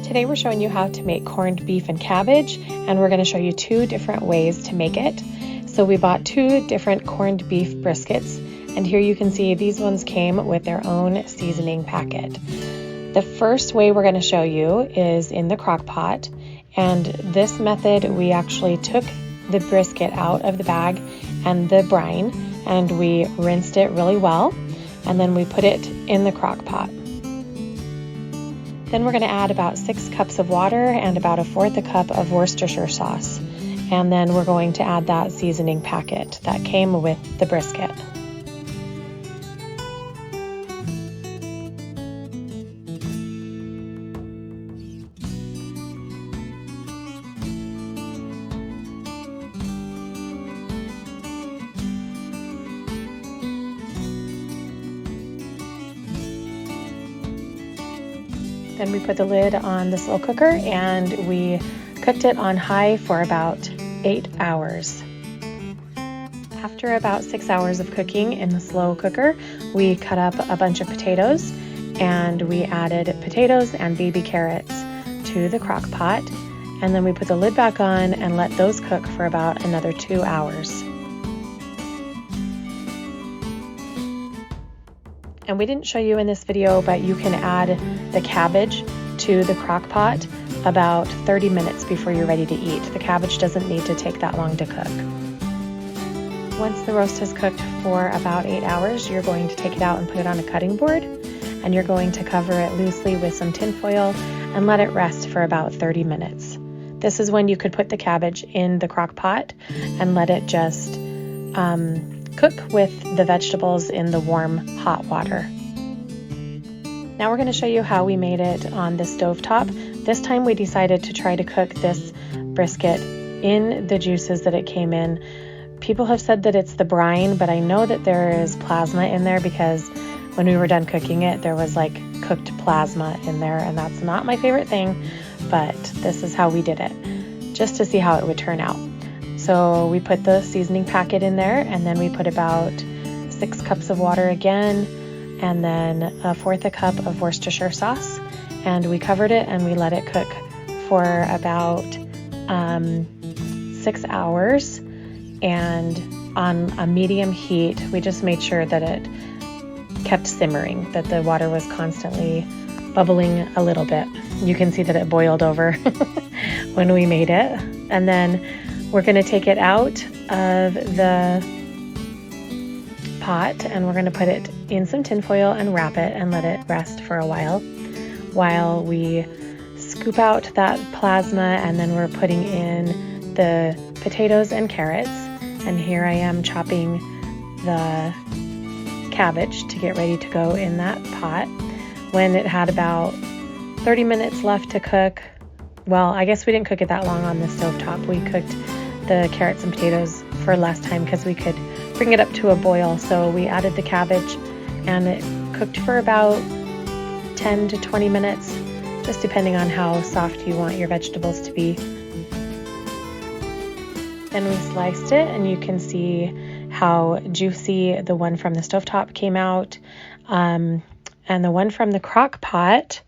Today we're showing you how to make corned beef and cabbage, and we're going to show you 2 different ways to make it. So we bought 2 different corned beef briskets, and here you can see these ones came with their own seasoning packet. The first way we're going to show you is in the crock pot, and this method we actually took the brisket out of the bag and the brine, and we rinsed it really well, and then we put it in the crock pot. Then we're going to add about 6 cups of water and about 1/4 cup of Worcestershire sauce. And then we're going to add that seasoning packet that came with the brisket. Then we put the lid on the slow cooker and we cooked it on high for about 8 hours. After about 6 hours of cooking in the slow cooker, we cut up a bunch of potatoes and we added potatoes and baby carrots to the crock pot, and then we put the lid back on and let those cook for about another 2 hours. And we didn't show you in this video, but you can add the cabbage to the crock pot about 30 minutes before you're ready to eat. The cabbage doesn't need to take that long to cook. Once the roast has cooked for about 8 hours, you're going to take it out and put it on a cutting board, and you're going to cover it loosely with some tin foil and let it rest for about 30 minutes. This is when you could put the cabbage in the crock pot and let it just cook with the vegetables in the warm, hot water. Now we're going to show you how we made it on the stovetop. This time we decided to try to cook this brisket in the juices that it came in. People have said that it's the brine, but I know that there is plasma in there because when we were done cooking it, there was like cooked plasma in there, and that's not my favorite thing, but this is how we did it, just to see how it would turn out. So we put the seasoning packet in there, and then we put about 6 cups of water again, and then 1/4 cup of Worcestershire sauce, and we covered it and we let it cook for about 6 hours, and on a medium heat. We just made sure that it kept simmering, that the water was constantly bubbling a little bit. You can see that it boiled over when we made it, and then we're going to take it out of the pot and we're going to put it in some tin foil and wrap it and let it rest for a while we scoop out that plasma, and then we're putting in the potatoes and carrots. And here I am chopping the cabbage to get ready to go in that pot. When it had about 30 minutes left to cook, well, I guess we didn't cook it that long on the stovetop. We cooked the carrots and potatoes for less time because we could bring it up to a boil. So we added the cabbage and it cooked for about 10 to 20 minutes, just depending on how soft you want your vegetables to be. Then we sliced it, and you can see how juicy the one from the stovetop came out. And the one from the crock pot,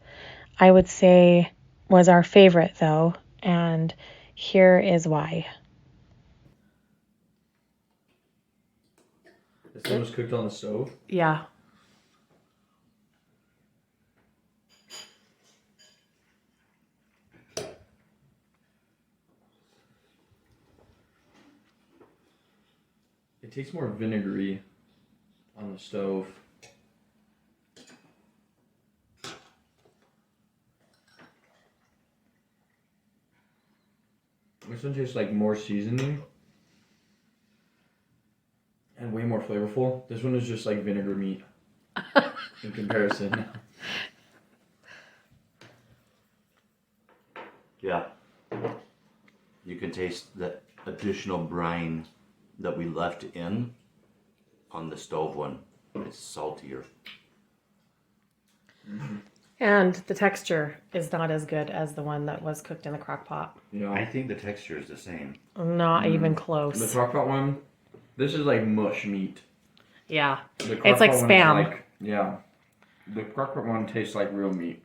I would say, was our favorite though, and here is why. This one was cooked on the stove? Yeah. It tastes more vinegary on the stove. This one tastes like more seasoning and way more flavorful. This one is just like vinegar meat in comparison. Yeah. You can taste the additional brine that we left in on the stove one. It's saltier. Mm-hmm. And the texture is not as good as the one that was cooked in the crock pot. You know, I think the texture is the same. Not even close. The crock pot one, this is like mush meat. Yeah. The It's like crock pot Spam. Like, yeah. The crock pot one tastes like real meat.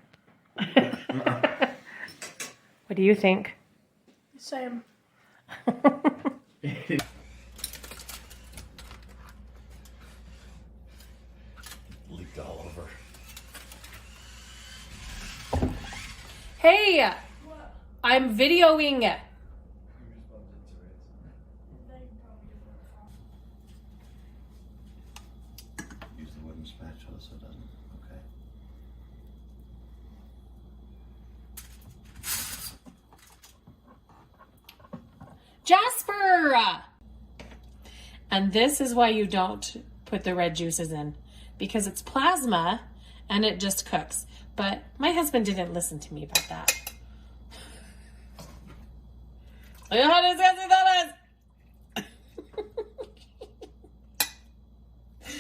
What do you think? Same. Leaked all over. Hey, I'm videoing. Use the wooden spatula so it doesn't. Okay. Jasper! And this is why you don't put the red juices in, because it's plasma and it just cooks. But my husband didn't listen to me about that. Look how disgusting that is!